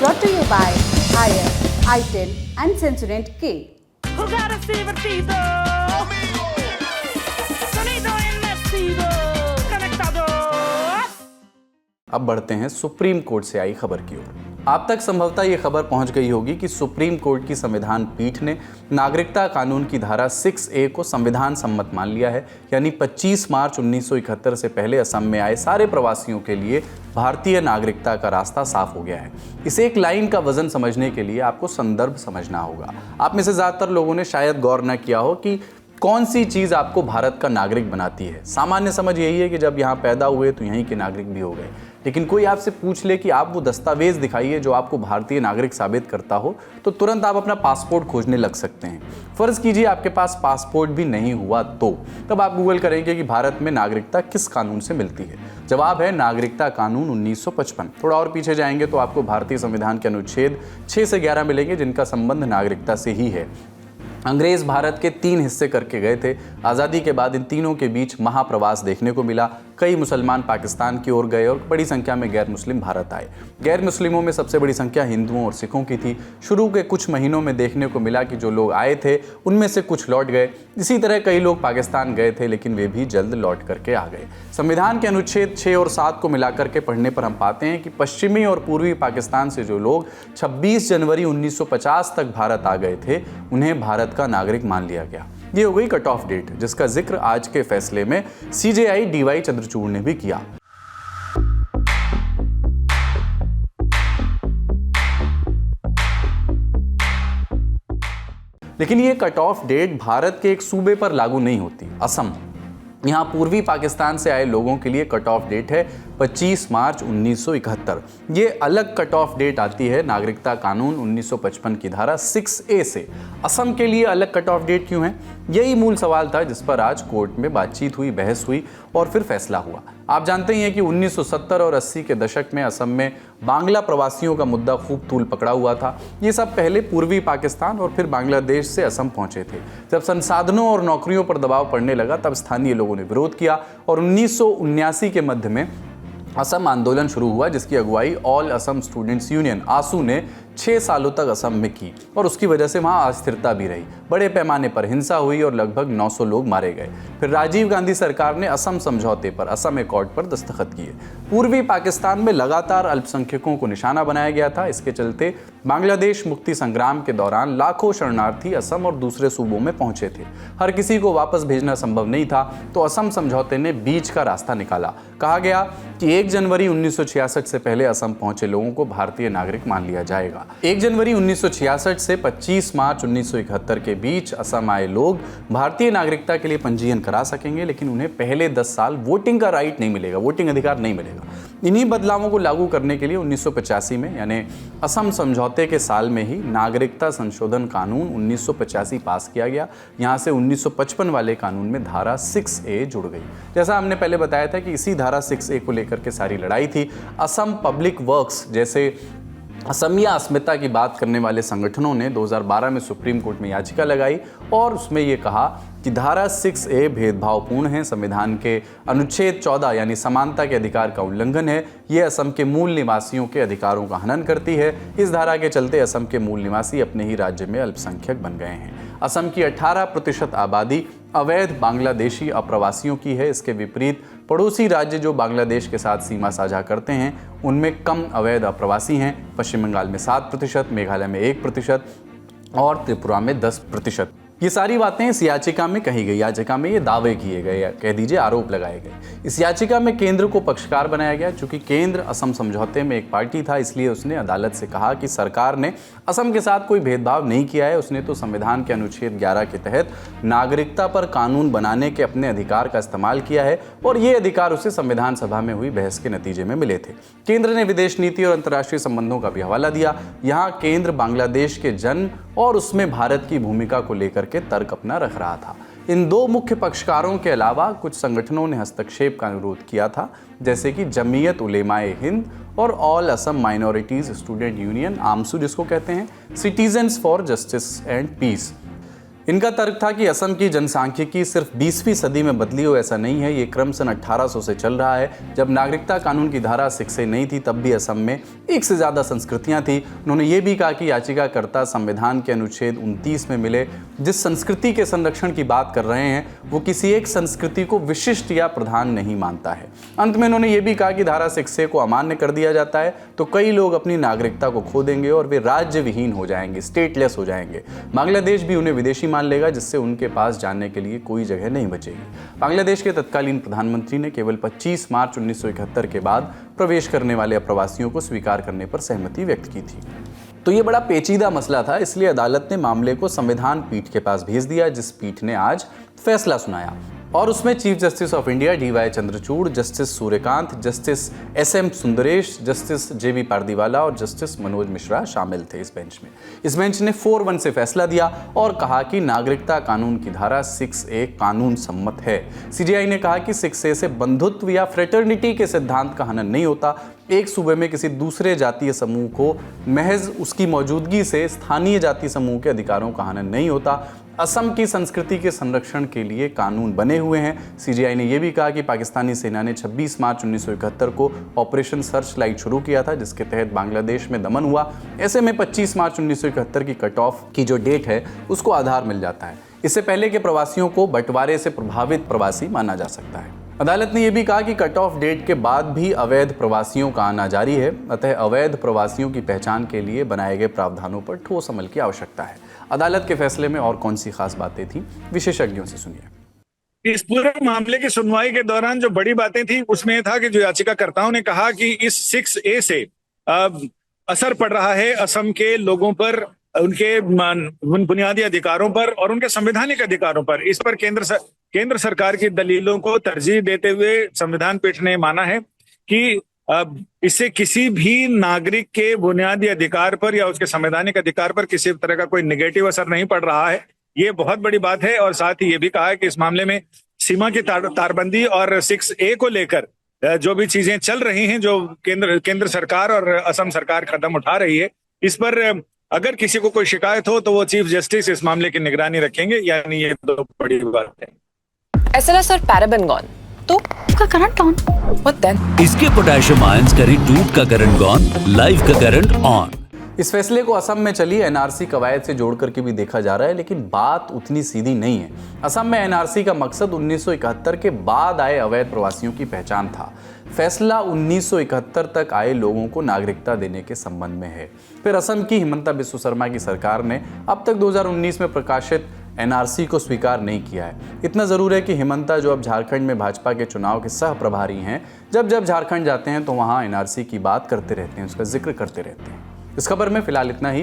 Brought to you by Haier, itel and Sensorant K. Jugar es divertido. Sonido inmersivo. Conectados. अब बढ़ते हैं supreme court से आई खबर की ओर। आप तक संभवतः ये खबर पहुंच गई होगी कि सुप्रीम कोर्ट की संविधान पीठ ने नागरिकता कानून की धारा 6A को संविधान सम्मत मान लिया है। यानी 25 मार्च 1971 से पहले असम में आए सारे प्रवासियों के लिए भारतीय नागरिकता का रास्ता साफ हो गया है। इस एक लाइन का वजन समझने के लिए आपको संदर्भ समझना होगा। आप में से ज़्यादातर लोगों ने शायद गौर न किया हो कि कौन सी चीज़ आपको भारत का नागरिक बनाती है। सामान्य समझ यही है कि जब यहाँ पैदा हुए तो यहीं के नागरिक भी हो गए। लेकिन कोई आपसे पूछ ले कि आप वो दस्तावेज दिखाइए जो आपको भारतीय नागरिक साबित करता हो, तो तुरंत आप अपना पासपोर्ट खोजने लग सकते हैं। फ़र्ज़ कीजिए आपके पास पासपोर्ट भी नहीं हुआ तो तब आप गूगल करेंगे कि भारत में नागरिकता किस कानून से मिलती है। जवाब है नागरिकता कानून 1955। थोड़ा और पीछे जाएंगे तो आपको भारतीय संविधान के अनुच्छेद 6 से 11 मिलेंगे, जिनका संबंध नागरिकता से ही है। अंग्रेज़ भारत के 3 हिस्से करके गए थे। आज़ादी के बाद इन तीनों के बीच महाप्रवास देखने को मिला। कई मुसलमान पाकिस्तान की ओर गए और बड़ी संख्या में गैर मुस्लिम भारत आए। गैर मुस्लिमों में सबसे बड़ी संख्या हिंदुओं और सिखों की थी। शुरू के कुछ महीनों में देखने को मिला कि जो लोग आए थे उनमें से कुछ लौट गए। इसी तरह कई लोग पाकिस्तान गए थे, लेकिन वे भी जल्द लौट करके आ गए। संविधान के अनुच्छेद 6 और 7 को मिलाकर के पढ़ने पर हम पाते हैं कि पश्चिमी और पूर्वी पाकिस्तान से जो लोग 26 जनवरी 1950 तक भारत आ गए थे, उन्हें भारत का नागरिक मान लिया गया। ये हो गई कट ऑफ डेट, जिसका जिक्र आज के फैसले में CJI DY चंद्रचूड़ ने भी किया। लेकिन ये कट ऑफ डेट भारत के एक सूबे पर लागू नहीं होती, असम। यहाँ पूर्वी पाकिस्तान से आए लोगों के लिए कट ऑफ डेट है 25 मार्च 1971। ये अलग कट ऑफ डेट आती है नागरिकता कानून 1955 की धारा 6A से। असम के लिए अलग कट ऑफ डेट क्यों है? यही मूल सवाल था जिस पर आज कोर्ट में बातचीत हुई, बहस हुई और फिर फैसला हुआ। आप जानते ही हैं कि 1970 और 80 के दशक में असम में बांग्ला प्रवासियों का मुद्दा खूब तूल पकड़ा हुआ था। ये सब पहले पूर्वी पाकिस्तान और फिर बांग्लादेश से असम पहुंचे थे। जब संसाधनों और नौकरियों पर दबाव पड़ने लगा तब स्थानीय लोगों ने विरोध किया और 1979 के मध्य में असम आंदोलन शुरू हुआ, जिसकी अगुवाई ऑल असम स्टूडेंट्स यूनियन आसू ने 6 सालों तक असम में की और उसकी वजह से वहाँ अस्थिरता भी रही। बड़े पैमाने पर हिंसा हुई और लगभग 900 लोग मारे गए। फिर राजीव गांधी सरकार ने असम समझौते पर, असम एकॉर्ड पर दस्तखत किए। पूर्वी पाकिस्तान में लगातार अल्पसंख्यकों को निशाना बनाया गया था। इसके चलते बांग्लादेश मुक्ति संग्राम के दौरान लाखों शरणार्थी असम और दूसरे सूबों में पहुंचे थे। हर किसी को वापस भेजना संभव नहीं था, तो असम समझौते ने बीच का रास्ता निकाला। कहा गया कि 1 जनवरी 1966 से पहले असम पहुंचे लोगों को भारतीय नागरिक मान लिया जाएगा। 1 जनवरी 1966 से 25 मार्च 1971 के बीच असम आए लोग भारतीय नागरिकता के लिए पंजीयन करा सकेंगे, लेकिन उन्हें पहले 10 साल वोटिंग का राइट नहीं मिलेगा, वोटिंग अधिकार नहीं मिलेगा। इन्हीं बदलावों को लागू करने के लिए 1985 में, यानी असम समझौते के साल में ही, नागरिकता संशोधन कानून 1985 पास किया गया। यहाँ से 1955 वाले कानून में धारा 6A जुड़ गई। जैसा हमने पहले बताया था कि इसी धारा 6A को लेकर के सारी लड़ाई थी। असम पब्लिक वर्क्स जैसे असमिया अस्मिता की बात करने वाले संगठनों ने 2012 में सुप्रीम कोर्ट में याचिका लगाई और उसमें ये कहा कि धारा 6A भेदभावपूर्ण है, संविधान के अनुच्छेद 14 यानी समानता के अधिकार का उल्लंघन है। ये असम के मूल निवासियों के अधिकारों का हनन करती है। इस धारा के चलते असम के मूल निवासी अपने ही राज्य में अल्पसंख्यक बन गए हैं। असम की 18% आबादी अवैध बांग्लादेशी अप्रवासियों की है। इसके विपरीत पड़ोसी राज्य जो बांग्लादेश के साथ सीमा साझा करते हैं उनमें कम अवैध अप्रवासी हैं। पश्चिम बंगाल में 7%, मेघालय में 1% और त्रिपुरा में 10%। ये सारी बातें इस याचिका में कही गई। याचिका में ये दावे किए गए, या कह दीजिए आरोप लगाए गए। इस याचिका में केंद्र को पक्षकार बनाया गया। चूंकि केंद्र असम समझौते में एक पार्टी था, इसलिए उसने अदालत से कहा कि सरकार ने असम के साथ कोई भेदभाव नहीं किया है। उसने तो संविधान के अनुच्छेद 11 के तहत नागरिकता पर कानून बनाने के अपने अधिकार का इस्तेमाल किया है और ये अधिकार उसे संविधान सभा में हुई बहस के नतीजे में मिले थे। केंद्र ने विदेश नीति और अंतर्राष्ट्रीय संबंधों का भी हवाला दिया। यहाँ केंद्र बांग्लादेश के जन्म और उसमें भारत की भूमिका को लेकर के तर्क अपना रख रहा था। इन दो मुख्य पक्षकारों के अलावा कुछ संगठनों ने हस्तक्षेप का अनुरोध किया था, जैसे कि जमीयत उलेमाए हिंद और all Assam minorities student union, AAMSU जिसको कहते हैं, citizens for justice and peace. इनका तर्क था कि असम की जनसांख्यिकी सिर्फ 20वीं सदी में बदली हो, ऐसा नहीं है। ये क्रम सन 1800 से चल रहा है। जब नागरिकता कानून की धारा 6A नहीं थी तब भी असम में एक से ज़्यादा संस्कृतियां थी। उन्होंने ये भी कहा कि याचिकाकर्ता संविधान के अनुच्छेद 29 में मिले जिस संस्कृति के संरक्षण की बात कर रहे हैं वो किसी एक संस्कृति को विशिष्ट या प्रधान नहीं मानता है। अंत में उन्होंने ये भी कहा कि धारा 6A को अमान्य कर दिया जाता है तो कई लोग अपनी नागरिकता को खो देंगे और वे राज्य विहीन हो जाएंगे, स्टेटलेस हो जाएंगे। बांग्लादेश भी उन्हें विदेशी मान लेगा जिससे उनके पास जाने के लिए कोई जगह नहीं बचेगी। बांग्लादेश के तत्कालीन प्रधानमंत्री ने केवल 25 मार्च 1971 के बाद प्रवेश करने वाले अप्रवासियों को स्वीकार करने पर सहमति व्यक्त की थी। तो ये बड़ा पेचीदा मसला था, इसलिए अदालत ने मामले को संविधान पीठ के पास भेज दिया, जिस पीठ ने आज फैसला सुनाया। और उसमें chief justice of India DY Chandrachud, justice Suryakant, justice SM Sundaresh, justice JB Pardiwala और जस्टिस मनोज मिश्रा शामिल थे इस बेंच में। इस बेंच ने 4-1 से फैसला दिया और कहा कि नागरिकता कानून की धारा 6A कानून सम्मत है। CJI ने कहा कि 6A से बंधुत्व या फ्रेटर्निटी के सिद्धांत का हनन नहीं होता। एक सूबे में किसी दूसरे जातीय समूह को महज उसकी मौजूदगी से स्थानीय जातीय समूह के अधिकारों का हनन नहीं होता। असम की संस्कृति के संरक्षण के लिए कानून बने हुए हैं। CJI ने यह भी कहा कि पाकिस्तानी सेना ने 26 मार्च 1971 को ऑपरेशन सर्च लाइट शुरू किया था जिसके तहत बांग्लादेश में दमन हुआ। ऐसे में 25 मार्च 1971 की कट ऑफ की जो डेट है उसको आधार मिल जाता है। इससे पहले के प्रवासियों को बंटवारे से प्रभावित प्रवासी माना जा सकता है। अदालत ने यह भी कहा कि कट ऑफ डेट के बाद भी अवैध प्रवासियों का आना जारी है, अतः अवैध प्रवासियों की पहचान के लिए बनाए गए प्रावधानों पर ठोस अमल की आवश्यकता है। अदालत के फैसले में और कौन सी खास बातें थी, विशेषज्ञों से सुनिए। इस पूरे मामले की सुनवाई के दौरान जो बड़ी बातें थी उसमें यह था कि जो याचिकाकर्ताओं ने कहा कि इस 6A से असर पड़ रहा है असम के लोगों पर, उनके बुनियादी अधिकारों पर और उनके संवैधानिक अधिकारों पर। इस पर केंद्र सरकार की दलीलों को तरजीह देते हुए संविधान पीठ ने माना है कि इससे किसी भी नागरिक के बुनियादी अधिकार पर या उसके संवैधानिक अधिकार पर किसी तरह का कोई नेगेटिव असर नहीं पड़ रहा है। ये बहुत बड़ी बात है। और साथ ही ये भी कहा है कि इस मामले में सीमा की तारबंदी और 6A को लेकर जो भी चीजें चल रही हैं, जो केंद्र सरकार और असम सरकार कदम उठा रही है, इस पर अगर किसी को कोई शिकायत हो तो वो चीफ जस्टिस इस मामले की निगरानी रखेंगे। यानी ये दो बड़ी बात है। SLS और पैराबेन गॉन तो उसका करंट ऑन। What then? इसके पोटेशियम आयंस करें टूट का करंट गॉन, लाइफ का करंट ऑन। इस फैसले को असम में चली NRC कवायद से जोड़ करके भी देखा जा रहा है, लेकिन बात उतनी सीधी नहीं है। असम में NRC का मकसद 1971 के बाद आए अवैध प्रवासियों की पहचान था। फैसला 1971 तक आए लोगों को नागरिकता देने के संबंध में है। फिर असम की हिमंता बिस्वा शर्मा की सरकार ने अब तक 2019 में प्रकाशित NRC को स्वीकार नहीं किया है। इतना जरूर है कि हिमंता, जो अब झारखंड में भाजपा के चुनाव के सह प्रभारी हैं, जब झारखंड जाते हैं तो वहां NRC की बात करते रहते हैं, उसका जिक्र करते रहते हैं। इस खबर में फिलहाल इतना ही।